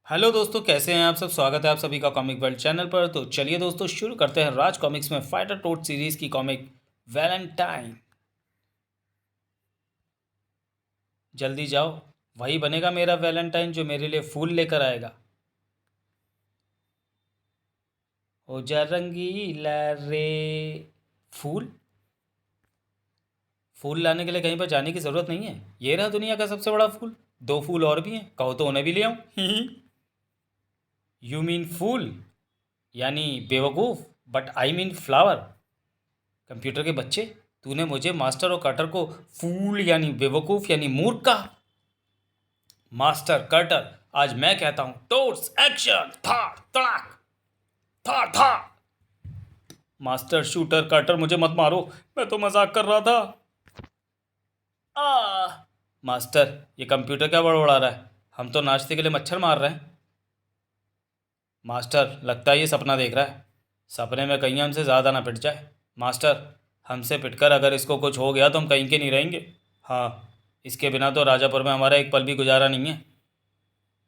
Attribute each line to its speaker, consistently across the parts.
Speaker 1: Hello दोस्तों, कैसे हैं आप सब। स्वागत है आप सभी का कॉमिक वर्ल्ड चैनल पर। तो चलिए दोस्तों, शुरू करते हैं राज कॉमिक्स में फाइटर टोट सीरीज की कॉमिक वैलेंटाइन। जल्दी जाओ, वही बनेगा मेरा वैलेंटाइन जो मेरे लिए फूल लेकर आएगा। ओ जा रंगीला रे। फूल फूल लाने के लिए कहीं पर जाने की ज़रूरत नहीं है। ये रहा दुनिया का सबसे बड़ा फूल। दो फूल और भी हैं, कहो तो उन्हें भी ले आऊँ। यू मीन फूल, यानी बेवकूफ़, but I mean flower. Computer के बच्चे, तूने मुझे मास्टर और कटर को फूल यानी बेवकूफ़ यानी मूर्ख कहा। मास्टर कटर, आज मैं कहता हूं टोट्स एक्शन, था तड़ाक, था। मास्टर शूटर कटर, मुझे मत मारो, मैं तो मजाक कर रहा था। आ मास्टर, ये कंप्यूटर क्या बड़बड़ा रहा है। हम तो नाश्ते के लिए मच्छर मार रहे हैं। मास्टर, लगता है ये सपना देख रहा है। सपने में कहीं हमसे ज़्यादा ना पिट जाए। मास्टर, हमसे पिटकर अगर इसको कुछ हो गया तो हम कहीं के नहीं रहेंगे। हाँ, इसके बिना तो राजापुर में हमारा एक पल भी गुजारा नहीं है।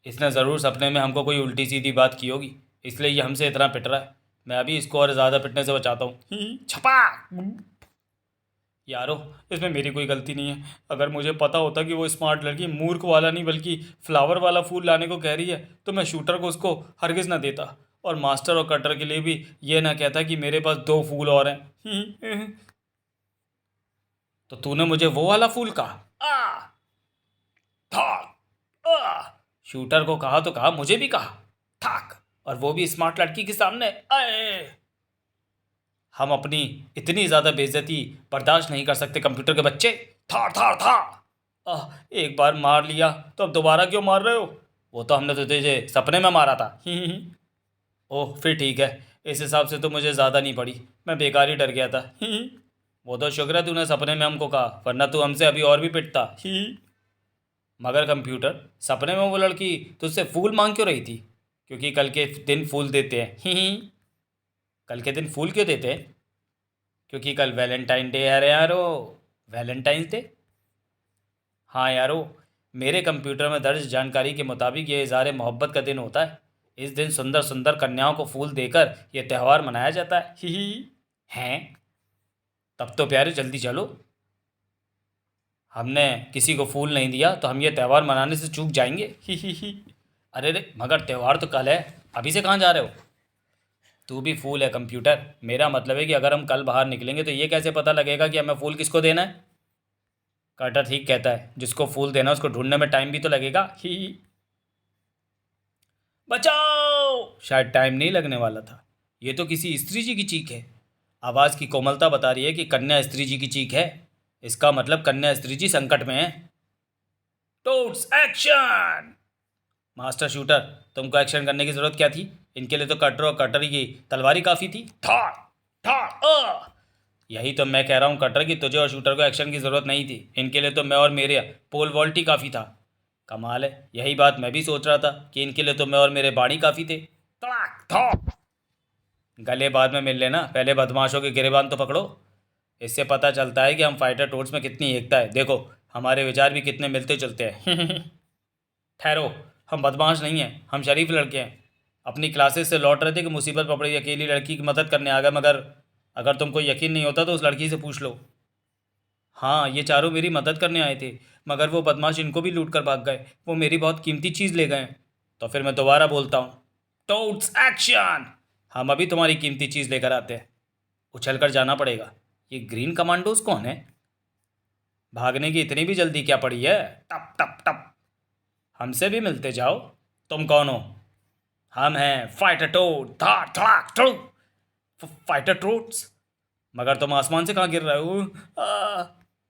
Speaker 1: इसने ज़रूर सपने में हमको कोई उल्टी सीधी बात की होगी, इसलिए ये हमसे इतना पिट रहा है। मैं अभी इसको और ज़्यादा पिटने से बचाता हूँ। छपा। यारो, इसमें मेरी कोई गलती नहीं है। अगर मुझे पता होता कि वो स्मार्ट लड़की मूर्ख वाला नहीं बल्कि फ्लावर वाला फूल लाने को कह रही है तो मैं शूटर को उसको हरगिज़ ना देता, और मास्टर और कटर के लिए भी ये ना कहता कि मेरे पास दो फूल और हैं। तो तूने मुझे वो वाला फूल कहा। था। आ, शूटर को कहा तो कहा, मुझे भी कहा। ठाक, और वो भी स्मार्ट लड़की के सामने। आए, हम अपनी इतनी ज़्यादा बेइज्जती बर्दाश्त नहीं कर सकते कंप्यूटर के बच्चे। था। एक बार मार लिया तो अब दोबारा क्यों मार रहे हो। वो तो हमने तो तुझे सपने में मारा था। ओह, फिर ठीक है। इस हिसाब से तो मुझे ज़्यादा नहीं पड़ी, मैं बेकार ही डर गया था। वो तो शुक्र है तूने सपने में हमको कहा, वरना तू हमसे अभी और भी पिटता। मगर कंप्यूटर, सपने में वो लड़की तुझसे फूल मांग क्यों रही थी। क्योंकि कल के दिन फूल देते हैं। कल के दिन फूल क्यों देते हैं। क्योंकि कल वैलेंटाइन डे है रे यारो। Valentine's day. हाँ यारो, मेरे कंप्यूटर में दर्ज जानकारी के मुताबिक ये इज़हार मोहब्बत का दिन होता है। इस दिन सुंदर सुंदर कन्याओं को फूल देकर यह त्यौहार मनाया जाता है। ही हैं। तब तो प्यारे जल्दी चलो। हमने किसी को फूल नहीं दिया तो हम ये त्यौहार मनाने से चूक जाएंगे। ही। अरे रे, मगर त्यौहार तो कल है, अभी से कहाँ जा रहे हो। तू भी फूल है कंप्यूटर। मेरा मतलब है कि अगर हम कल बाहर निकलेंगे तो ये कैसे पता लगेगा कि हमें फूल किसको देना है। कार्टर ठीक कहता है, जिसको फूल देना है उसको ढूंढने में टाइम भी तो लगेगा। ही। बचाओ, शायद टाइम नहीं लगने वाला था। ये तो किसी स्त्री जी की चीख है। आवाज़ की कोमलता बता रही है कि कन्या स्त्री जी की चीख है। इसका मतलब कन्या स्त्री जी संकट में है। टोट्स एक्शन। मास्टर शूटर, तुमको एक्शन करने की ज़रूरत क्या थी। इनके लिए तो कटर और कटर की तलवारी काफ़ी थी। था था। यही तो मैं कह रहा हूँ कटर कि तुझे और शूटर को एक्शन की ज़रूरत नहीं थी। इनके लिए तो मैं और मेरे पोल वॉल्ट ही काफ़ी था। कमाल है, यही बात मैं भी सोच रहा था कि इनके लिए तो मैं और मेरे बाणी काफ़ी थे। तड़ाक था। गले बाद में मिल लेना, पहले बदमाशों के गिरेबान तो पकड़ो। इससे पता चलता है कि हम फाइटर टोट्स में कितनी एकता है। देखो, हमारे विचार भी कितने मिलते जुलते हैं। ठहरो, हम बदमाश नहीं हैं, हम शरीफ लड़के हैं। अपनी क्लासेस से लौट रहे थे कि मुसीबत पकड़ी, अकेली लड़की की मदद करने आ गए। मगर अगर तुमको यकीन नहीं होता तो उस लड़की से पूछ लो। हाँ, ये चारों मेरी मदद करने आए थे, मगर वो बदमाश इनको भी लूट कर भाग गए। वो मेरी बहुत कीमती चीज़ ले गए। तो फिर मैं दोबारा बोलता हूँ, टोट्स एक्शन। हम अभी तुम्हारी कीमती चीज़ लेकर आते हैं। उछल कर जाना पड़ेगा। ये ग्रीन कमांडोज कौन है। भागने की इतनी भी जल्दी क्या पड़ी है। टप टप टप। हमसे भी मिलते जाओ। तुम कौन हो। हम हैं फाइटर टोट, धाड़ धड़ाक टू। Fighter tots. मगर तुम आसमान से कहाँ गिर रहे हो।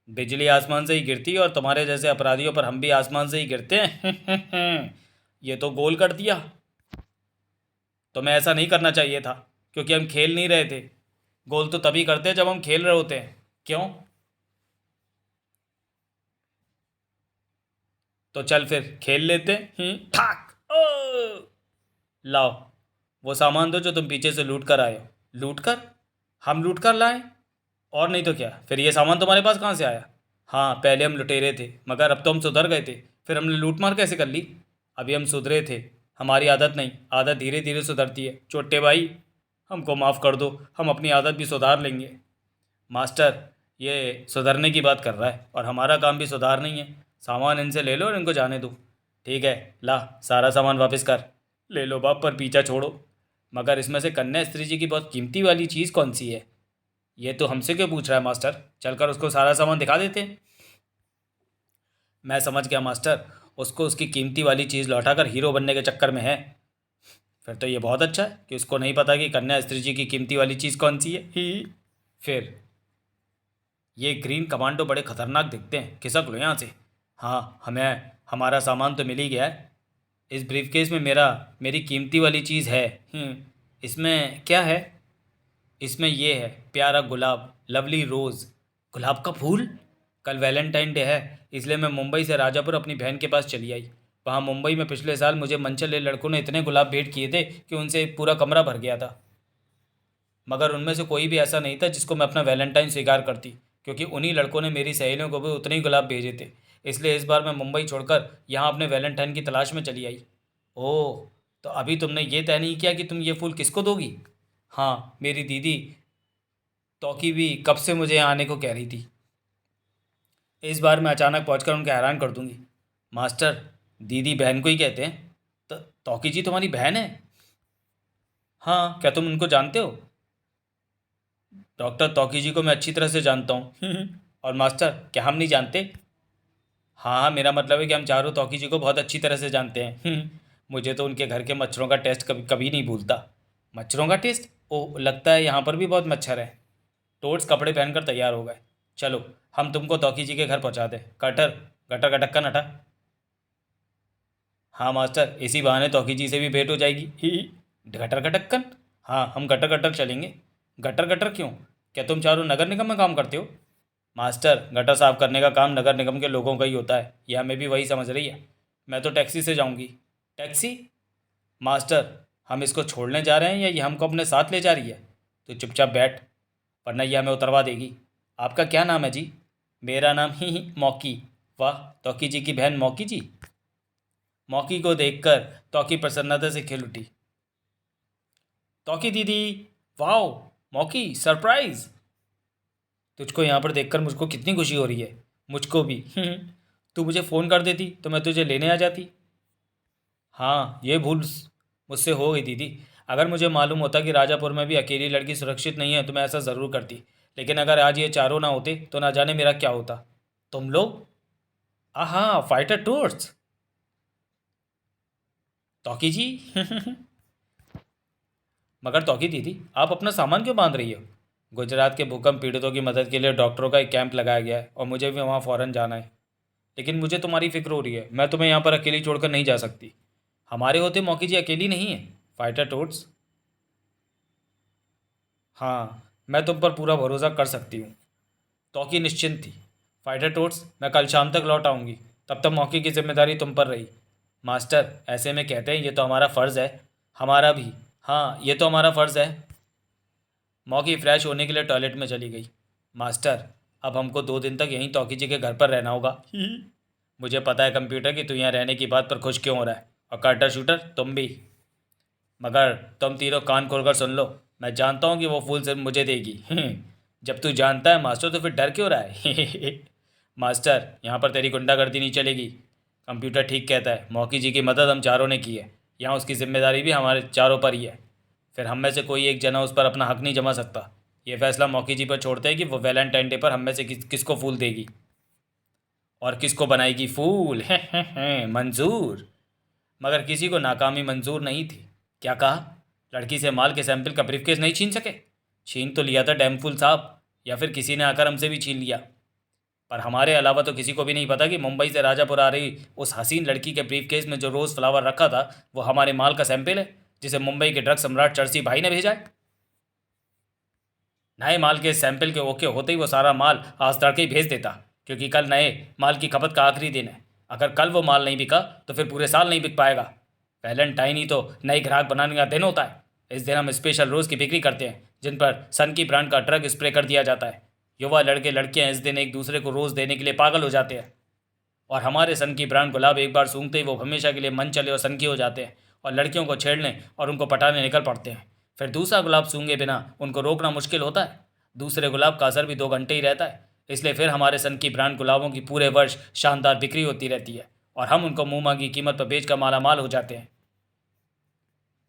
Speaker 1: बिजली आसमान से ही गिरती है और तुम्हारे जैसे अपराधियों पर हम भी आसमान से ही गिरते हैं। ये तो गोल कर दिया। तुम्हें ऐसा नहीं करना चाहिए था, क्योंकि हम खेल नहीं रहे थे। गोल तो तभी करते हैं जब हम खेल रहे होते हैं। क्यों। तो चल फिर खेल लेते हैं। ठाक। लाओ, वो सामान दो जो तुम पीछे से लूट कर आए हो। लूट कर। हम लूट कर लाए। और नहीं तो क्या, फिर ये सामान तुम्हारे पास कहाँ से आया। हाँ, पहले हम लुटेरे थे, मगर अब तो हम सुधर गए थे। फिर हमने लूट मार कैसे कर ली। अभी हम सुधरे थे। हमारी आदत नहीं, आदत धीरे धीरे सुधरती है। छोटे भाई, हमको माफ़ कर दो, हम अपनी आदत भी सुधार लेंगे। मास्टर, ये सुधरने की बात कर रहा है और हमारा काम भी सुधार नहीं है। सामान इनसे ले लो और इनको जाने दो। ठीक है, ला सारा सामान वापस कर। ले लो बाप, पर पीछा छोड़ो। मगर इसमें से कन्या स्त्री जी की बहुत कीमती वाली चीज़ कौन सी है? ये तो हमसे क्यों पूछ रहा है मास्टर? चलकर उसको सारा सामान दिखा देते हैं। मैं समझ गया मास्टर, उसको उसकी कीमती वाली चीज़ लौटाकर हीरो बनने के चक्कर में है। फिर तो ये बहुत अच्छा है कि उसको नहीं पता कि कन्या स्त्री जी की कीमती वाली चीज़ कौन सी है। ही। फिर ये ग्रीन कमांडो बड़े खतरनाक दिखते हैं, खिसक लो यहाँ से। हाँ, हमें हमारा सामान तो मिल ही गया है। इस ब्रीफकेस में मेरी कीमती वाली चीज़ है। इसमें क्या है? इसमें ये है, प्यारा गुलाब, लवली रोज़। गुलाब का फूल? कल वैलेंटाइन डे है, इसलिए मैं मुंबई से राजापुर अपनी बहन के पास चली आई। वहाँ मुंबई में पिछले साल मुझे मनचले लड़कों ने इतने गुलाब भेंट किए थे कि उनसे एक पूरा कमरा भर गया था। मगर उनमें से कोई भी ऐसा नहीं था जिसको मैं अपना वैलेंटाइन स्वीकार करती, क्योंकि उन्हीं लड़कों ने मेरी सहेलियों को भी उतने ही गुलाब भेजे थे। इसलिए इस बार मैं मुंबई छोड़कर यहाँ अपने वैलेंटाइन की तलाश में चली आई। ओह, तो अभी तुमने ये तय नहीं किया कि तुम ये फूल किसको दोगी? हाँ, मेरी दीदी तौकी भी कब से मुझे यहाँ आने को कह रही थी। इस बार मैं अचानक पहुँचकर उनके हैरान कर दूंगी। मास्टर, दीदी बहन को ही कहते हैं। तो तौकी जी तुम्हारी बहन है? हाँ, क्या तुम उनको जानते हो? डॉक्टर तौकी जी को मैं अच्छी तरह से जानता हूँ। और मास्टर, क्या हम नहीं जानते? हाँ हाँ, मेरा मतलब है कि हम चारों तौकी जी को बहुत अच्छी तरह से जानते हैं। मुझे तो उनके घर के मच्छरों का टेस्ट कभी कभी नहीं भूलता। मच्छरों का टेस्ट? ओह, लगता है यहाँ पर भी बहुत मच्छर है। टोट्स कपड़े पहनकर तैयार हो गए। चलो, हम तुमको तौकी जी के घर पहुँचा दें। कटर, गटर का ढक्कन हटा। हाँ मास्टर, इसी बहाने तौकी जी से भी भेंट हो जाएगी। गटर का ढक्कन? हाँ, हम गटर गटर चलेंगे। गटर गटर क्यों? क्या तुम चारों नगर निगम में काम करते हो? मास्टर, गटर साफ करने का काम नगर निगम के लोगों का ही होता है, यह हमें भी वही समझ रही है। मैं तो टैक्सी से जाऊंगी। टैक्सी? मास्टर, हम इसको छोड़ने जा रहे हैं या ये हमको अपने साथ ले जा रही है? तो चुपचाप बैठ, वरना ये हमें उतरवा देगी। आपका क्या नाम है जी? मेरा नाम ही मौकी। वाह, तौकी जी की बहन मौकी जी। मौकी को देखकर तौकी प्रसन्नता से खिल उठी। तौकी दीदी, वाओ, मौकी सरप्राइज। तुझको यहाँ पर देखकर मुझको कितनी खुशी हो रही है। मुझको भी। तू मुझे फ़ोन कर देती तो मैं तुझे लेने आ जाती। हाँ, ये भूल मुझसे हो गई दीदी। अगर मुझे मालूम होता कि राजापुर में भी अकेली लड़की सुरक्षित नहीं है तो मैं ऐसा ज़रूर करती। लेकिन अगर आज ये चारों ना होते तो ना जाने मेरा क्या होता। तुम लोग? हाँ, फाइटर टूर्स। तौकी जी। मगर तौकी दीदी, आप अपना सामान क्यों बांध रही हो? गुजरात के भूकंप पीड़ितों की मदद के लिए डॉक्टरों का एक कैंप लगाया गया है और मुझे भी वहाँ फ़ौरन जाना है। लेकिन मुझे तुम्हारी फ़िक्र हो रही है, मैं तुम्हें यहाँ पर अकेली छोड़कर नहीं जा सकती। हमारे होते मौकी जी अकेली नहीं है। फाइटर टोट्स। हाँ, मैं तुम पर पूरा भरोसा कर सकती हूँ। तौकी निश्चिंत थी। फाइटर टोट्स, मैं कल शाम तक लौट आऊँगी। तब तक मौके की जिम्मेदारी तुम पर रही। मास्टर, ऐसे में कहते हैं ये तो हमारा फ़र्ज़ है। हमारा भी। हाँ, ये तो हमारा फ़र्ज़ है। मौकी फ्रेश होने के लिए टॉयलेट में चली गई। मास्टर, अब हमको 2 दिन तक यहीं तौकी जी के घर पर रहना होगा। मुझे पता है कंप्यूटर कि तू यहाँ रहने की बात पर खुश क्यों हो रहा है, और कार्टर शूटर तुम भी। मगर तुम तीनों कान खोलकर सुन लो, मैं जानता हूँ कि वो फूल सिर्फ मुझे देगी। जब तू जानता है मास्टर तो फिर डर क्यों रहा है? मास्टर, यहाँ पर तेरी गुंडागर्दी नहीं चलेगी। कंप्यूटर ठीक कहता है, मौकी जी की मदद हम चारों ने की है। यहाँ उसकी जिम्मेदारी भी हमारे चारों पर ही है। फिर हम में से कोई एक जना उस पर अपना हक नहीं जमा सकता। ये फैसला मौकी जी पर छोड़ते हैं कि वो वैलेंटाइन डे पर हम में से किसको फूल देगी और किसको बनाएगी फूल। मंजूर। मगर किसी को नाकामी मंजूर नहीं थी। क्या कहा? लड़की से माल के सैंपल का ब्रीफकेस नहीं छीन सके? छीन तो लिया था डैमफुल साहब, या फिर किसी ने आकर हमसे भी छीन लिया। पर हमारे अलावा तो किसी को भी नहीं पता कि मुंबई से राजापुर आ रही उस हसीन लड़की के ब्रीफकेस में जो रोज़ फ्लावर रखा था वो हमारे माल का सैंपल है, जिसे मुंबई के ड्रग सम्राट चर्सी भाई ने भेजा है। नए माल के सैंपल के ओके होते ही वो सारा माल आज तड़के ही भेज देता, क्योंकि कल नए माल की खपत का आखिरी दिन है। अगर कल वो माल नहीं बिका तो फिर पूरे साल नहीं बिक पाएगा। वैलेंटाइन ही तो नई ग्राहक बनाने का दिन होता है। इस दिन हम स्पेशल रोज़ की बिक्री करते हैं जिन पर सन की ब्रांड का ड्रग स्प्रे कर दिया जाता है। युवा लड़के लड़कियां इस दिन एक दूसरे को रोज़ देने के लिए पागल हो जाते हैं। और हमारे सन की ब्रांड गुलाब एक बार सूंघते ही वो हमेशा के लिए मन चले और सनकी हो जाते हैं। और लड़कियों को छेड़ने और उनको पटाने निकल पड़ते हैं। फिर दूसरा गुलाब सूंघे बिना उनको रोकना मुश्किल होता है। दूसरे गुलाब का असर भी 2 घंटे ही रहता है। इसलिए फिर हमारे सन की ब्रांड गुलाबों की पूरे वर्ष शानदार बिक्री होती रहती है और हम उनको मुंह मांगी कीमत पर बेचकर मालामाल हो जाते हैं।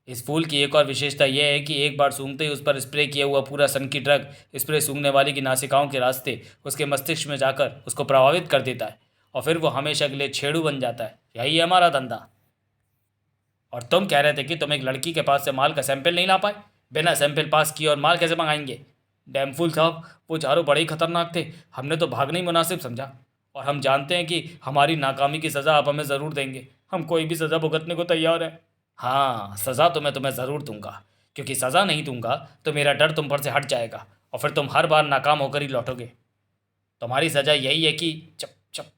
Speaker 1: इस फूल की एक और विशेषता यह है कि एक बार सूंघते ही उस पर स्प्रे किया हुआ पूरा सन की ड्रग स्प्रे सूंघने वाले की नासिकाओं के रास्ते उसके मस्तिष्क में जाकर उसको प्रभावित कर देता है और फिर वो हमेशा के लिए छेड़ू बन जाता है। यही है हमारा धंधा। और तुम कह रहे थे कि तुम एक लड़की के पास से माल का सैंपल नहीं ला पाए। बिना सैंपल पास किए और माल कैसे मंगाएंगे? डैमफुल साहब, वो चारों बड़े ही खतरनाक थे। हमने तो भागना ही मुनासिब समझा और हम जानते हैं कि हमारी नाकामी की सज़ा आप हमें ज़रूर देंगे। हम कोई भी सज़ा भुगतने को तैयार हैं। हाँ, सज़ा तो मैं तुम्हें ज़रूर दूंगा, क्योंकि सज़ा नहीं दूंगा तो मेरा डर तुम पर से हट जाएगा और फिर तुम हर बार नाकाम होकर ही लौटोगे। तुम्हारी सज़ा यही है कि चप चप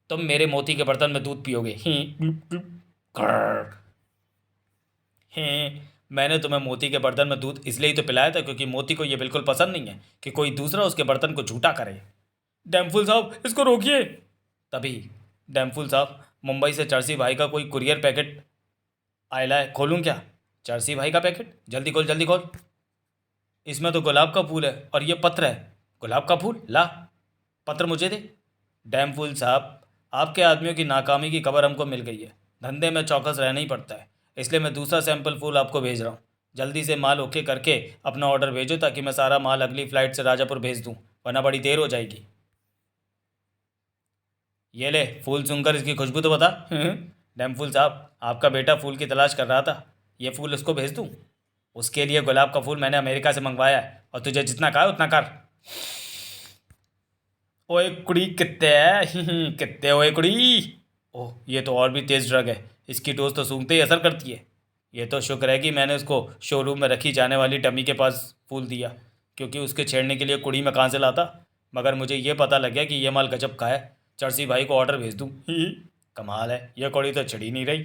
Speaker 1: तुम मेरे मोती के बर्तन में दूध पियोगे। मैंने तुम्हें मोती के बर्तन में दूध इसलिए ही तो पिलाया था क्योंकि मोती को यह बिल्कुल पसंद नहीं है कि कोई दूसरा उसके बर्तन को झूठा करे। डैमफुल साहब, इसको रोकिए। तभी डैमफुल साहब, मुंबई से चर्सी भाई का कोई कुरियर पैकेट आयला है। खोलूं क्या? चर्सी भाई का पैकेट? जल्दी खोल, जल्दी खोल। इसमें तो गुलाब का फूल है और ये पत्र है। गुलाब का फूल? ला, पत्र मुझे दे। डैमफुल साहब, आपके आदमियों की नाकामी की खबर हमको मिल गई है। धंधे में चौकस रहना ही पड़ता है, इसलिए मैं दूसरा सैंपल फूल आपको भेज रहा हूँ। जल्दी से माल ओके करके अपना ऑर्डर भेजो ताकि मैं सारा माल अगली फ़्लाइट से राजापुर भेज दूँ, वरना बड़ी देर हो जाएगी। ये ले, फूल सुनकर इसकी खुशबू तो बता। डैमफुल साहब, आपका बेटा फूल की तलाश कर रहा था। ये फूल उसको भेज दूँ? उसके लिए गुलाब का फूल मैंने अमेरिका से मंगवाया है और तुझे जितना कहा उतना कर। ओए कुड़ी, कितने है? कितने ओए कुड़ी? ओह, ये तो और भी तेज़ ड्रग है। इसकी डोज तो सूंघते ही असर करती है। ये तो शुक्र है कि मैंने उसको शोरूम में रखी जाने वाली डमी के पास फूल दिया, क्योंकि उसके छेड़ने के लिए कुड़ी में कहाँ से लाता। मगर मुझे ये पता लग गया कि ये माल गजब का है। चर्सी भाई को ऑर्डर भेज दूँ। कमाल है, यह कुड़ी तो छिड़ी नहीं रही।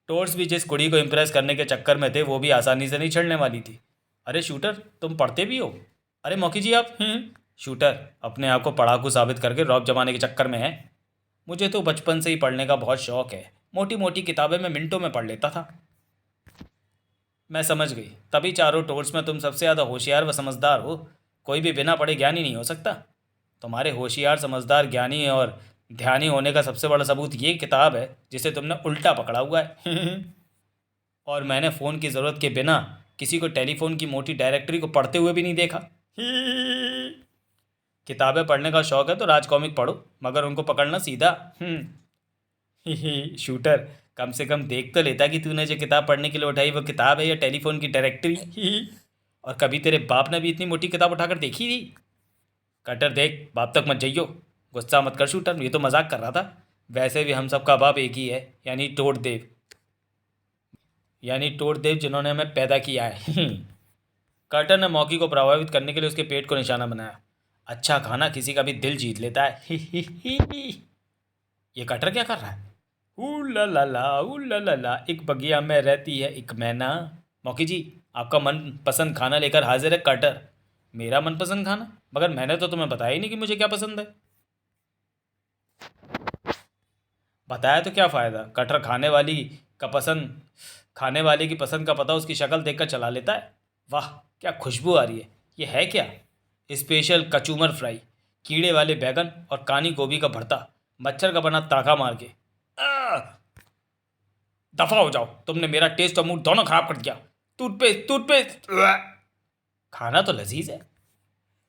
Speaker 1: टोर्स भी जिस कुड़ी को इम्प्रेस करने के चक्कर में थे वो भी आसानी से नहीं छेड़ने वाली थी। अरे शूटर, तुम पढ़ते भी हो? अरे मौकी जी आप? शूटर अपने आप को पढ़ाकू साबित करके रौब जमाने के चक्कर में है। मुझे तो बचपन से ही पढ़ने का बहुत शौक है। मोटी मोटी किताबें मैं मिनटों में पढ़ लेता था। मैं समझ गई, तभी चारों टोर्स में तुम सबसे ज़्यादा होशियार व समझदार हो। कोई भी बिना पढ़े ज्ञानी नहीं हो सकता। तुम्हारे होशियार, समझदार, ज्ञानी और ध्यानी होने का सबसे बड़ा सबूत ये किताब है जिसे तुमने उल्टा पकड़ा हुआ है। और मैंने फ़ोन की ज़रूरत के बिना किसी को टेलीफोन की मोटी डायरेक्टरी को पढ़ते हुए भी नहीं देखा। किताबें पढ़ने का शौक है तो राज कॉमिक पढ़ो, मगर उनको पकड़ना सीधा। शूटर, कम से कम देख तो लेता कि तूने जो किताब पढ़ने के लिए उठाई वो किताब है या टेलीफोन की डायरेक्टरी। और कभी तेरे बाप ने भी इतनी मोटी किताब उठाकर देखी थी? कटर देख, बाप तक मत जाइयो। गुस्सा मत कर शूटर, ये तो मजाक कर रहा था। वैसे भी हम सबका बाप एक ही है, यानी टोटदेव। यानी टोटदेव जिन्होंने हमें पैदा किया है। कर्टन ने मौकी को प्रभावित करने के लिए उसके पेट को निशाना बनाया। अच्छा खाना किसी का भी दिल जीत लेता है। ये कटर क्या कर रहा है? ऊ ला ला, एक बगिया में रहती है एक मैना। मौकी जी, आपका मनपसंद खाना लेकर हाजिर है कटर। मेरा मनपसंद खाना? मगर मैंने तो तुम्हें बताया ही नहीं कि मुझे क्या पसंद है। बताया तो क्या फ़ायदा? कटर खाने वाले की पसंद का पता उसकी शक्ल देखकर चला लेता है। वाह, क्या खुशबू आ रही है। ये है क्या? स्पेशल कचूमर फ्राई, कीड़े वाले बैगन और कानी गोभी का भरता, मच्छर का बना ताका मार के। दफा हो जाओ, तुमने मेरा टेस्ट और मूड दोनों खराब कर दिया। Toothpaste toothpaste. खाना तो लजीज है,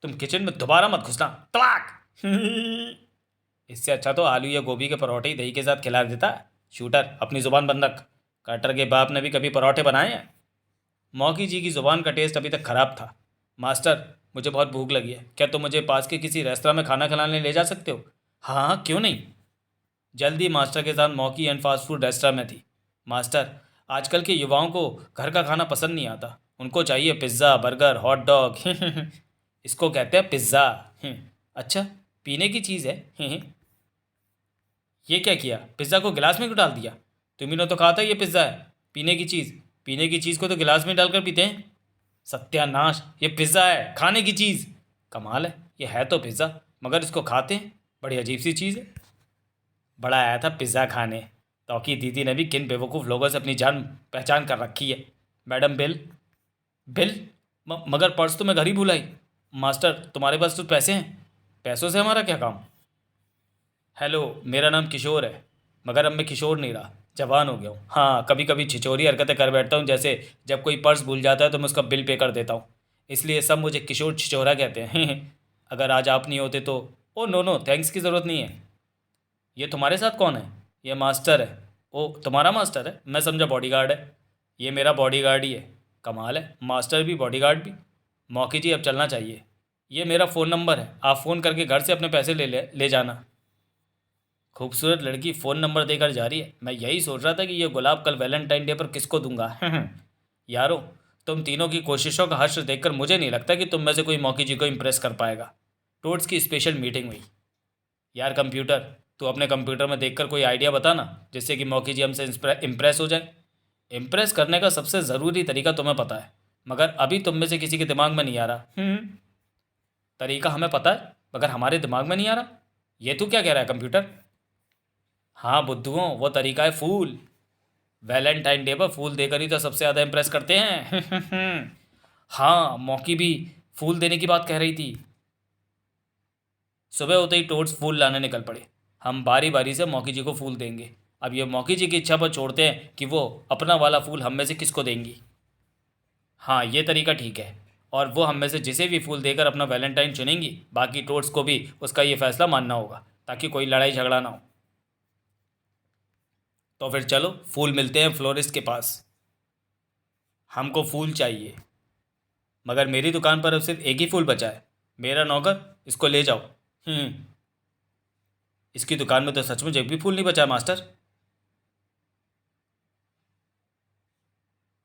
Speaker 1: तुम किचन में दोबारा मत घुसना। तलाक। इससे अच्छा तो आलू या गोभी के परोठे ही दही के साथ खिला देता। शूटर, अपनी ज़ुबान बंद रख। कटर के बाप ने भी कभी परोठे बनाए हैं? मौकी जी की ज़ुबान का टेस्ट अभी तक ख़राब था। मास्टर, मुझे बहुत भूख लगी है, क्या तुम मुझे पास के किसी रेस्तरा में खाना खिलाने ले जा सकते हो? हाँ हाँ, क्यों नहीं। जल्दी मास्टर के साथ मौकी एंड फास्ट फूड रेस्तरा में थी। मास्टर, आजकल के युवाओं को घर का खाना पसंद नहीं आता। उनको चाहिए पिज़्ज़ा, बर्गर, हॉट डॉग। इसको कहते हैं पिज़्ज़ा। अच्छा, पीने की चीज़ है। ये क्या किया? पिज़्ज़ा को गिलास में क्यों डाल दिया? तुम्ही ने तो कहा था ये पिज़्ज़ा है, पीने की चीज़। पीने की चीज़ को तो गिलास में डालकर पीते हैं। सत्यानाश, ये पिज़्ज़ा है, खाने की चीज़। कमाल है, ये है तो पिज़्ज़ा, मगर इसको खाते हैं। बड़ी अजीब सी चीज़ है। बड़ा आया था पिज़्ज़ा खाने, तौकी दीदी ने भी किन बेवकूफ़ लोगों से अपनी जान पहचान कर रखी है। Madam bill. बिल? मगर पर्स तो मैं घर ही भूल आई। मास्टर तुम्हारे पास तो पैसे हैं, पैसों से हमारा क्या काम। हेलो, मेरा नाम किशोर है, मगर अब मैं किशोर नहीं रहा, जवान हो गया हूँ। हाँ, कभी कभी छिछोरी हरकतें कर बैठता हूँ, जैसे जब कोई पर्स भूल जाता है तो मैं उसका बिल पे कर देता हूँ, इसलिए सब मुझे किशोर छिछोरा कहते हैं। अगर आज आप नहीं होते तो। ओ नो नो, थैंक्स की ज़रूरत नहीं है। ये तुम्हारे साथ कौन है? ये मास्टर है। ओ, तुम्हारा मास्टर है, मैं समझा बॉडीगार्ड है। ये मेरा बॉडीगार्ड ही है। कमाल है, मास्टर भी बॉडीगार्ड भी। मौकी जी अब चलना चाहिए। ये मेरा फ़ोन नंबर है, आप फ़ोन करके घर से अपने पैसे ले जाना। खूबसूरत लड़की फ़ोन नंबर देकर जा रही है। मैं यही सोच रहा था कि ये गुलाब कल वैलेंटाइन डे पर किसको दूंगा। यारो, तुम तीनों की कोशिशों का हश्र देखकर मुझे नहीं लगता कि तुम में से कोई मौकी जी को इम्प्रेस कर पाएगा। टोट्स की स्पेशल मीटिंग हुई। यार कंप्यूटर, तू अपने कंप्यूटर में देखकर कोई आइडिया बता ना, जिससे कि मौकी जी हमसे इम्प्रेस हो जाए। इम्प्रेस करने का सबसे ज़रूरी तरीका तुम्हें पता है, मगर अभी तुम में से किसी के दिमाग में नहीं आ रहा। तरीका हमें पता है, मगर हमारे दिमाग में नहीं आ रहा। ये तू क्या कह रहा है कंप्यूटर? हाँ बुद्धुओं, वो तरीका है फूल। वैलेंटाइन डे पर फूल देकर ही तो सबसे ज़्यादा इम्प्रेस करते हैं। हाँ, मौकी भी फूल देने की बात कह रही थी। सुबह होते ही टोट्स फूल लाने निकल पड़े। हम बारी बारी से मौकी जी को फूल देंगे। अब ये मौकी जी की इच्छा पर छोड़ते हैं कि वो अपना वाला फूल हम में से किसको देंगी। हाँ, ये तरीका ठीक है। और वो हम में से जिसे भी फूल देकर अपना वैलेंटाइन चुनेंगी, बाकी टोट्स को भी उसका ये फैसला मानना होगा, ताकि कोई लड़ाई झगड़ा ना हो। तो फिर चलो फूल मिलते हैं फ्लोरिस्ट के पास। हमको फूल चाहिए, मगर मेरी दुकान पर अब सिर्फ एक ही फूल बचा है। मेरा नौकर, इसको ले जाओ। इसकी दुकान में तो सचमुच एक भी फूल नहीं बचा है मास्टर।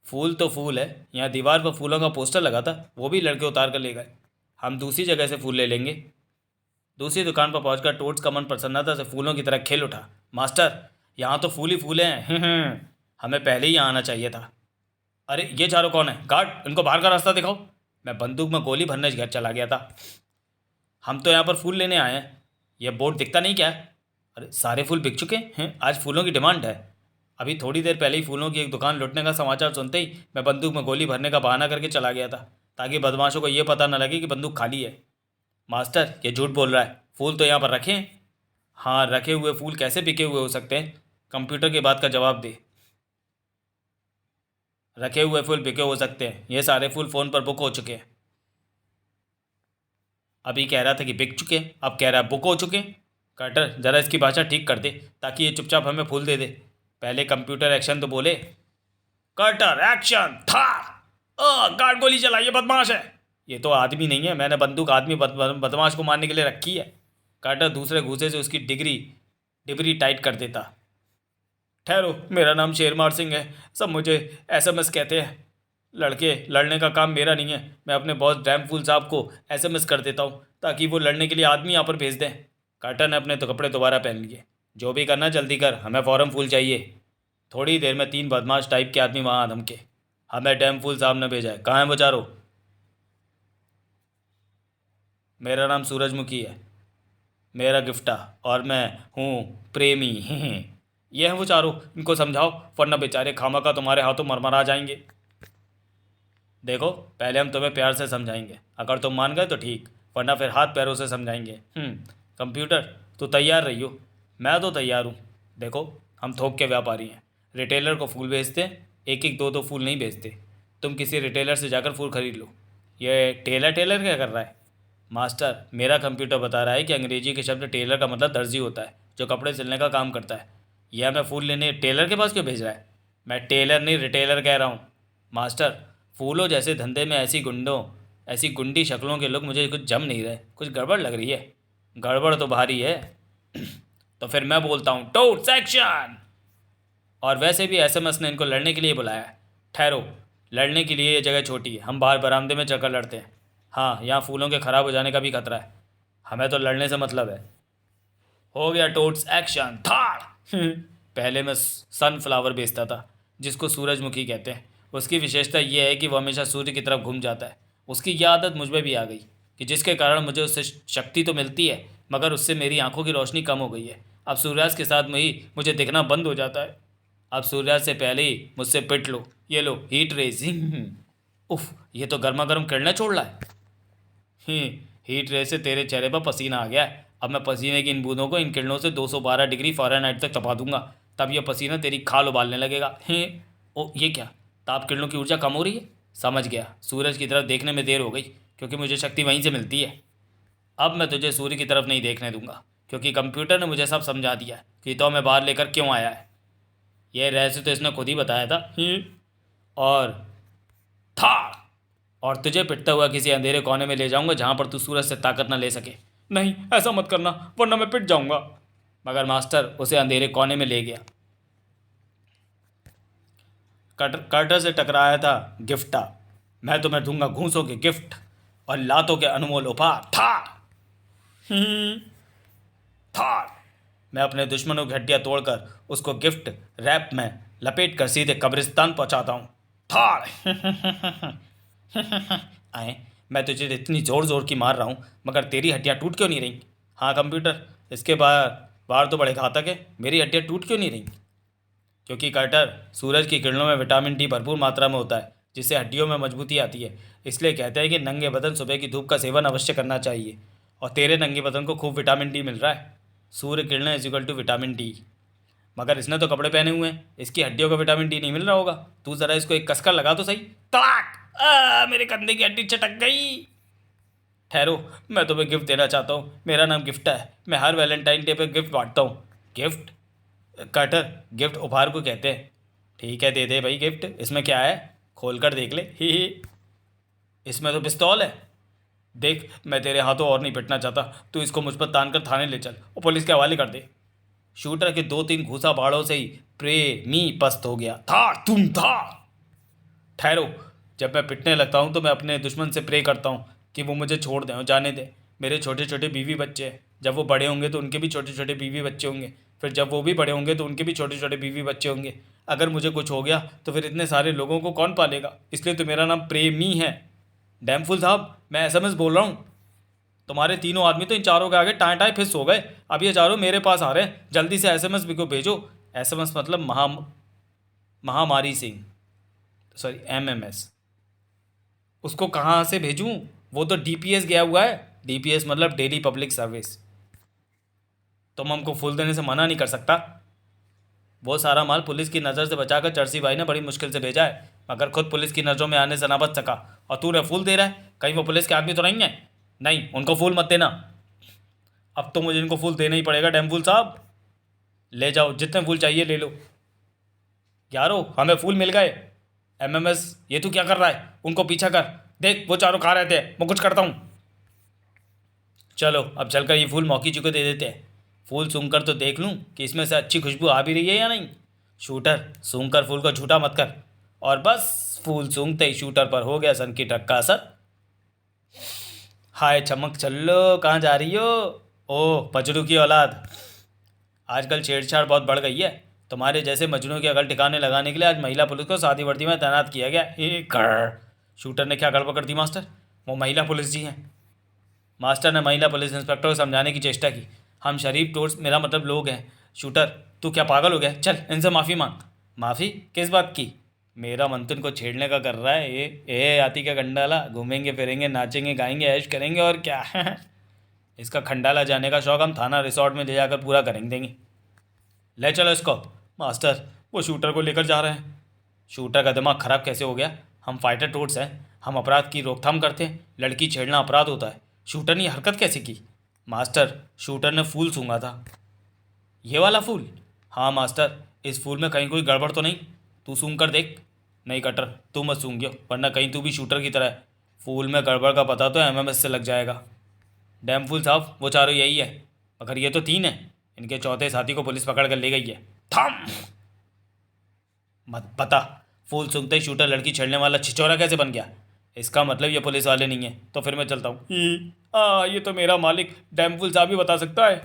Speaker 1: फूल तो फूल है, यहाँ दीवार पर फूलों का पोस्टर लगा था, वो भी लड़के उतार कर ले गए। हम दूसरी जगह से फूल ले लेंगे। दूसरी दुकान पर पहुंचकर टोट्स का मन प्रसन्नता से फूलों की तरह खिल उठा। मास्टर, यहाँ तो फूल ही फूल हैं। हमें पहले ही यहाँ आना चाहिए था। अरे ये चारों कौन है? गार्ड, इनको बाहर का रास्ता दिखाओ। मैं बंदूक में गोली भरने घर चला गया था। हम तो यहाँ पर फूल लेने आए हैं। यह बोर्ड दिखता नहीं क्या? अरे सारे फूल बिक चुके हैं, आज फूलों की डिमांड है। अभी थोड़ी देर पहले ही फूलों की एक दुकान लूटने का समाचार सुनते ही मैं बंदूक में गोली भरने का बहाना करके चला गया था, ताकि बदमाशों को यह पता न लगे कि बंदूक खाली है। मास्टर, ये झूठ बोल रहा है, फूल तो यहाँ पर रखे हैं। हाँ, रखे हुए फूल कैसे बिके हुए हो सकते हैं? कंप्यूटर की बात का जवाब दे। रखे हुए फूल बिके हो सकते हैं, ये सारे फूल फ़ोन पर बुक हो चुके हैं। अभी कह रहा था कि बिक चुके हैं, अब कह रहा है बुक हो चुके हैं। कार्टर, ज़रा इसकी भाषा ठीक कर दे, ताकि ये चुपचाप हमें फूल दे दे। पहले कंप्यूटर एक्शन तो बोले। कार्टर एक्शन था। गार्ड गोली चलाइए, बदमाश है। ये तो आदमी नहीं है, मैंने बंदूक आदमी बदमाश को मारने के लिए रखी है। कार्टर दूसरे घूसे से उसकी डिबरी टाइट कर देता। ठहरो, मेरा नाम शेरमार सिंह है, सब मुझे एसएमएस कहते हैं। लड़के, लड़ने का काम मेरा नहीं है। मैं अपने बॉस डैम फूल साहब को एसएमएस कर देता हूँ, ताकि वो लड़ने के लिए आदमी यहाँ पर भेज दें। कार्टर ने अपने तो कपड़े दोबारा पहन लिए। जो भी करना जल्दी कर, हमें फ़ौरन फूल चाहिए। थोड़ी देर में 3 बदमाश टाइप के आदमी वहाँ धमके। हमें डैम फूल साहब ने भेजा है, कहाँ है वो चारों? मेरा नाम सूरजमुखी है, मेरा गिफ्टा, और मैं हूँ प्रेमी। ये हैं वो चारों, इनको समझाओ, वरना बेचारे खामखा तुम्हारे हाथों मरमरा जाएंगे। देखो, पहले हम तुम्हें प्यार से समझाएंगे, अगर तुम मान गए तो ठीक, वरना फिर हाथ पैरों से समझाएंगे। कंप्यूटर, तो तैयार रहियो। मैं तो तैयार हूँ। देखो, हम थोक के व्यापारी हैं, रिटेलर को फूल बेचते हैं, एक एक दो दो फूल नहीं बेचते। तुम किसी रिटेलर से जाकर फूल खरीद लो। ये टेलर टेलर क्या कर रहा है? मास्टर, मेरा कंप्यूटर बता रहा है कि अंग्रेजी के शब्द टेलर का मतलब दर्जी होता है, जो कपड़े सिलने का काम करता है। यह मैं फूल लेने टेलर के पास क्यों भेज रहा है? मैं टेलर नहीं रिटेलर कह रहा हूँ। मास्टर, फूलों जैसे धंधे में ऐसी गुंडी शक्लों के लोग मुझे कुछ जम नहीं रहे, कुछ गड़बड़ लग रही है। गड़बड़ तो भारी है। तो फिर मैं बोलता हूँ, टोट सेक्शन। और वैसे भी एसएमएस ने इनको लड़ने के लिए बुलाया है। ठहरो, लड़ने के लिए ये जगह छोटी है, हम बाहर बरामदे में चक्कर लड़ते हैं। हाँ, यहाँ फूलों के ख़राब हो जाने का भी खतरा है, हमें तो लड़ने से मतलब है। हो गया टोट्स एक्शन थाड़। पहले मैं सनफ्लावर बेचता था, जिसको सूरजमुखी कहते हैं। उसकी विशेषता यह है कि वह हमेशा सूर्य की तरफ घूम जाता है। उसकी यह आदत मुझ में भी आ गई, कि जिसके कारण मुझे उससे शक्ति तो मिलती है, मगर उससे मेरी आंखों की रोशनी कम हो गई है। अब सूर्यास्त के साथ में ही मुझे दिखना बंद हो जाता है। अब सूर्यास्त से पहले ही मुझसे पिट लो, ये लो हीट रेसिंग। उफ, ये तो गर्मा गर्म किरणें छोड़ रहा है। हीट रे से तेरे चेहरे पर पसीना आ गया है। अब मैं पसीने की इन बूंदों को इन किरणों से 212 डिग्री फ़ारेनहाइट तक तपा दूंगा, तब यह पसीना तेरी खाल उबालने लगेगा। ओ ये क्या, ताप किरणों की ऊर्जा कम हो रही है। समझ गया, सूरज की तरफ देखने में देर हो गई, क्योंकि मुझे शक्ति वहीं से मिलती है। अब मैं तुझे सूर्य की तरफ नहीं देखने दूंगा, क्योंकि कंप्यूटर ने मुझे सब समझा दिया है कि तो मैं बाहर लेकर क्यों आया है। यह रहस्य तो इसने खुद ही बताया था। और था और तुझे पिटता हुआ किसी अंधेरे कोने में ले जाऊंगा, जहां पर तू सूरज से ताकत न ले सके। नहीं, ऐसा मत करना, वरना मैं पिट जाऊंगा। मगर मास्टर उसे अंधेरे कोने में ले गया। कर्टर से टकराया था गिफ्टा। मैं तुम्हें दूंगा घूंसों के गिफ्ट और लातों के अनमोल उपहार। था था मैं अपने दुश्मनों की हड्डियां तोड़कर उसको गिफ्ट रैप में लपेट कर सीधे कब्रिस्तान पहुंचाता हूँ। था आए, मैं तुझे इतनी ज़ोर ज़ोर की मार रहा हूँ, मगर तेरी हड्डियाँ टूट क्यों नहीं रही। हाँ कंप्यूटर, इसके बाहर तो बड़े घातक है, मेरी हड्डियाँ टूट क्यों नहीं रही। क्योंकि कार्टर, सूरज की किरणों में विटामिन डी भरपूर मात्रा में होता है, जिससे हड्डियों में मजबूती आती है। इसलिए कहते हैं कि नंगे बदन सुबह की धूप का सेवन अवश्य करना चाहिए। और तेरे नंगे बदन को खूब विटामिन डी मिल रहा है। सूर्य किरणें is equal to vitamin D. मगर इसने तो कपड़े पहने हुए हैं, इसकी हड्डियों का विटामिन डी नहीं मिल रहा होगा। तू ज़रा इसको एक कसकर लगा तो सही। तड़ाक! मेरे कंधे की हड्डी चटक गई। ठहरो, मैं तुम्हें गिफ्ट देना चाहता हूँ। मेरा नाम गिफ्ट है, मैं हर वैलेंटाइन डे पे गिफ्ट बांटता हूँ। गिफ्ट? कार्टर, गिफ्ट उपहार को कहते हैं। ठीक है, दे दे भाई गिफ्ट। इसमें क्या है, खोल कर देख ले। ही इसमें तो पिस्तौल है। देख, मैं तेरे हाथों और नहीं पिटना चाहता, तू इसको मुझ पर तान कर थाने ले चल और पुलिस के हवाले कर दे। शूटर के 2-3 घूसा बाड़ों से ही प्रेमी पस्त हो गया। था तुम था। ठहरो, जब मैं पिटने लगता हूँ तो मैं अपने दुश्मन से प्रे करता हूँ कि वो मुझे छोड़ दें और जाने दें। मेरे छोटे छोटे बीवी बच्चे हैं, जब वो बड़े होंगे तो उनके भी छोटे छोटे बीवी बच्चे होंगे। फिर जब वो भी बड़े होंगे तो उनके भी छोटे छोटे बीवी बच्चे होंगे। अगर मुझे कुछ हो गया तो फिर इतने सारे लोगों को कौन पालेगा। इसलिए तो मेरा नाम प्रेमी है। डैमफुल साहब, मैं एसएमएस बोल रहा हूँ। तुम्हारे तीनों आदमी तो इन चारों के आगे टाँय टाँय फिस हो गए। अब ये चारों मेरे पास आ रहे हैं, जल्दी से एसएमएस भी को भेजो। एसएमएस मतलब महामारी सिंह, सॉरी एमएमएस। उसको कहाँ से भेजूँ, वो तो डीपीएस गया हुआ है। डीपीएस मतलब डेली पब्लिक सर्विस। तुम हमको फूल देने से मना नहीं कर सकता। वो सारा माल पुलिस की नज़र से बचाकर चर्सी भाई ने बड़ी मुश्किल से भेजा है, मगर खुद पुलिस की नज़रों में आने से ना बच सका। और तू रे फूल दे रहा है, कहीं वो पुलिस के आदमी तो नहीं है। नहीं, उनको फूल मत देना। अब तो मुझे इनको फूल देना ही पड़ेगा। डैमफूल साहब, ले जाओ, जितने फूल चाहिए ले लो। यारो, हमें फूल मिल गए। एमएमएस, ये तू क्या कर रहा है, उनको पीछा कर। देख, वो चारों खा रहे थे, मैं कुछ करता हूँ। चलो अब चलकर ये फूल मौकी जी को दे देते हैं। फूल सूंघकर तो देख लूँ कि इसमें से अच्छी खुशबू आ भी रही है या नहीं। शूटर, सूंघकर फूल को झूठा मत कर। और बस फूल सूंघते ही शूटर पर हो गया सन की ट्रक का असर। हाय चमक चल्लो, कहाँ जा रही हो। ओह पजड़ू की औलाद, आजकल छेड़छाड़ बहुत बढ़ गई है। तुम्हारे जैसे मजनू की अकल ठिकाने लगाने के लिए आज महिला पुलिस को सादी वर्दी में तैनात किया गया। शूटर ने क्या गड़बड़ कर दी मास्टर, वो महिला पुलिस जी हैं। मास्टर ने महिला पुलिस इंस्पेक्टर को समझाने की चेष्टा की। हम शरीफ टोर्स, मेरा मतलब लोग हैं। शूटर, तू क्या पागल हो गया, चल इनसे माफ़ी मांग। माफ़ी किस बात की। मेरा मन तो इनको छेड़ने का कर रहा है। ए आती का गंडाला, घूमेंगे फिरेंगे, नाचेंगे गाएंगे, ऐश करेंगे और क्या। इसका खंडाला जाने का शौक हम थाना रिसोर्ट में ले जाकर पूरा करेंगे देंगे। ले चलो इसको। मास्टर, वो शूटर को लेकर जा रहे हैं। शूटर का दिमाग खराब कैसे हो गया। हम फाइटर टोट्स हैं, हम अपराध की रोकथाम करते हैं, लड़की छेड़ना अपराध होता है। शूटर ने हरकत कैसे की। मास्टर, शूटर ने फूल सूंघा था। ये वाला फूल। हाँ मास्टर, इस फूल में कहीं कोई गड़बड़ तो नहीं। तू सूंघ कर देख। नहीं कटर, तू मत सूंघियो, वरना कहीं तू भी शूटर की तरह है। फूल में गड़बड़ का पता तो एमएमएस से लग जाएगा। डैम फूल साहब, वो चारों यही है, मगर ये तो 3 है। इनके चौथे साथी को पुलिस पकड़ कर ले गई है। थम मत बता, फूल सूंघते ही शूटर लड़की छेड़ने वाला छिचोरा कैसे बन गया। इसका मतलब ये पुलिस वाले नहीं है। तो फिर मैं चलता हूँ। ये तो मेरा मालिक डैमफुल साहब ही बता सकता है।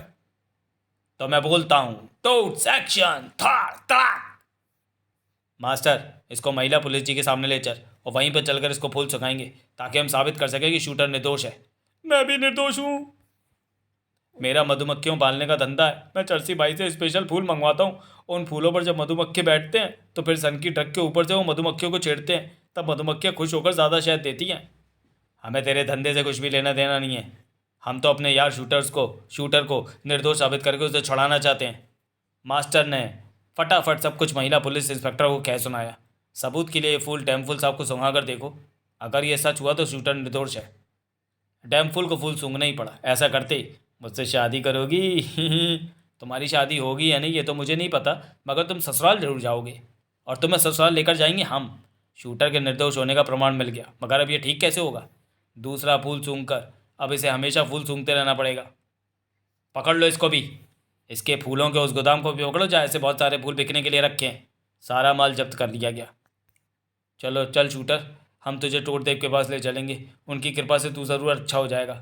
Speaker 1: तो मैं बोलता हूँ, टोट्स एक्शन, थार ताक। मास्टर, इसको महिला पुलिस जी के सामने ले चल और वहीं पर चलकर इसको फूल सुखाएंगे, ताकि हम साबित कर सकें कि शूटर निर्दोष है। मैं भी निर्दोष हूँ। मेरा मधुमक्खियों पालने का धंधा है। मैं चर्सी भाई से स्पेशल फूल मंगवाता हूँ। उन फूलों पर जब मधुमक्खी बैठते हैं तो फिर सन की ट्रक के ऊपर से वो मधुमक्खियों को छेड़ते हैं, तब मधुमक्खियाँ खुश होकर ज़्यादा शहद देती हैं। हमें तेरे धंधे से कुछ भी लेना देना नहीं है। हम तो अपने यार शूटर को निर्दोष साबित करके उसे छुड़ाना चाहते हैं। मास्टर ने फटाफट सब कुछ महिला पुलिस इंस्पेक्टर को कह सुनाया। सबूत के लिए ये फूल डैमफुल साहब को सूंघा कर देखो। अगर ये सच हुआ तो शूटर निर्दोष है। डैमफुल को फूल सूंघना ही पड़ा। ऐसा करते मुझसे शादी करोगी? तुम्हारी शादी होगी या नहीं ये तो मुझे नहीं पता, मगर तुम ससुराल जरूर जाओगे, और तुम्हें ससुराल लेकर जाएंगे हम। शूटर के निर्दोष होने का प्रमाण मिल गया, मगर अब ये ठीक कैसे होगा? दूसरा फूल सूंघकर अब इसे हमेशा फूल सूंघते रहना पड़ेगा। पकड़ लो इसको भी। इसके फूलों के उस गोदाम को भी पकड़ो जहाँ ऐसे बहुत सारे फूल बिकने के लिए रखे हैं। सारा माल जब्त कर लिया गया। चलो चल शूटर, हम तुझे टोटदेव के पास ले चलेंगे। उनकी कृपा से तू ज़रूर अच्छा हो जाएगा।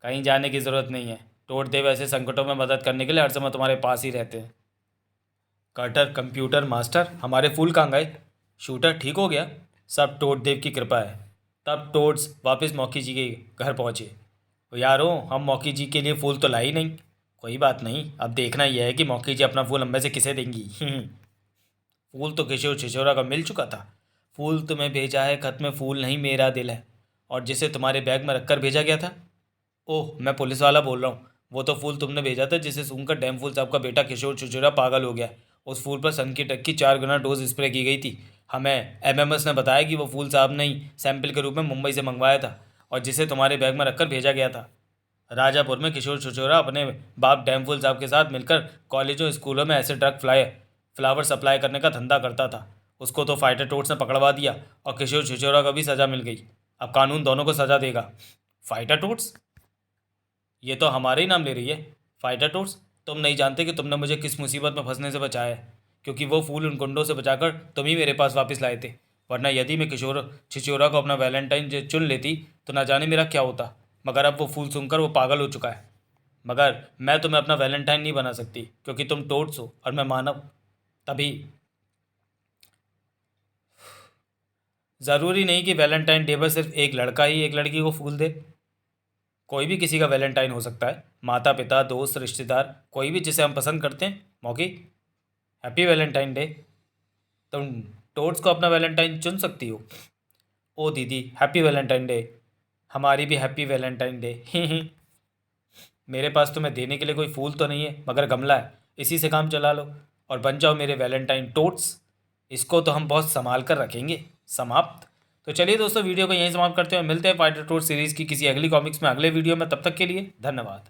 Speaker 1: कहीं जाने की ज़रूरत नहीं है। टोटदेव ऐसे संकटों में मदद करने के लिए हर समय तुम्हारे पास ही रहते हैं। कार्टर कंप्यूटर मास्टर, हमारे फूल कहाँ गए? शूटर ठीक हो गया, सब टोटदेव की कृपा है। तब टोड्स वापस मौकी जी के घर पहुँचे। यारो, हम मौकी जी के लिए फूल तो लाई नहीं। कोई बात नहीं, अब देखना यह है कि मौकी जी अपना फूल हम में से किसे देंगी। फूल तो किशोर छिछोरा का मिल चुका था। फूल तुम्हें भेजा है, खत में फूल नहीं मेरा दिल है। और जिसे तुम्हारे बैग में रखकर भेजा गया था, ओह मैं पुलिस वाला बोल रहा हूँ। वो तो फूल तुमने भेजा था जिसे सूंघकर डैम फूल साहब का बेटा किशोर छिछोरा पागल हो गया। उस फूल पर सन की टक्की 4 गुना डोज स्प्रे की गई थी। हमें एमएमएस ने बताया कि वो फूल साहब ने ही सैंपल के रूप में मुंबई से मंगवाया था, और जिसे तुम्हारे बैग में रखकर भेजा गया था। राजापुर में किशोर छिछोरा अपने बाप डैमफुल साहब के साथ मिलकर कॉलेजों स्कूलों में ऐसे ड्रग फ्लावर सप्लाई करने का धंधा करता था। उसको तो फाइटर टोट्स ने पकड़वा दिया और किशोर छिछोरा को भी सज़ा मिल गई। अब कानून दोनों को सज़ा देगा। फाइटर टोट्स? ये तो हमारे ही नाम ले रही है। फाइटर टोट्स, तुम नहीं जानते कि तुमने मुझे किस मुसीबत में फंसने से बचाया है, क्योंकि वो फूल उन गुंडों से बचाकर तुम ही मेरे पास वापस लाए थे। वरना यदि मैं किशोर छिछोरा को अपना वैलेंटाइन चुन लेती तो ना जाने मेरा क्या होता। मगर अब वो फूल सुनकर वो पागल हो चुका है। मगर मैं तुम्हें अपना वैलेंटाइन नहीं बना सकती, क्योंकि तुम टोट्स हो और मैं मानव। तभी ज़रूरी नहीं कि वैलेंटाइन डे पर सिर्फ एक लड़का ही एक लड़की को फूल दे। कोई भी किसी का वैलेंटाइन हो सकता है। माता पिता, दोस्त, रिश्तेदार, कोई भी जिसे हम पसंद करते हैं। मौकी, हैप्पी वैलेंटाइन डे। तुम टोट्स को अपना वैलेंटाइन चुन सकती हो। ओ दीदी, हैप्पी वैलेंटाइन डे। हमारी भी हैप्पी वैलेंटाइन डे। मेरे पास तुम्हें देने के लिए कोई फूल तो नहीं है, मगर गमला है। इसी से काम चला लो और बन जाओ मेरे वैलेंटाइन टोट्स। इसको तो हम बहुत संभाल कर रखेंगे। समाप्त। तो चलिए दोस्तों, वीडियो को यहीं समाप्त करते हैं। मिलते हैं फाइटर टोट्स सीरीज़ की किसी अगली कॉमिक्स में अगले वीडियो में। तब तक के लिए धन्यवाद।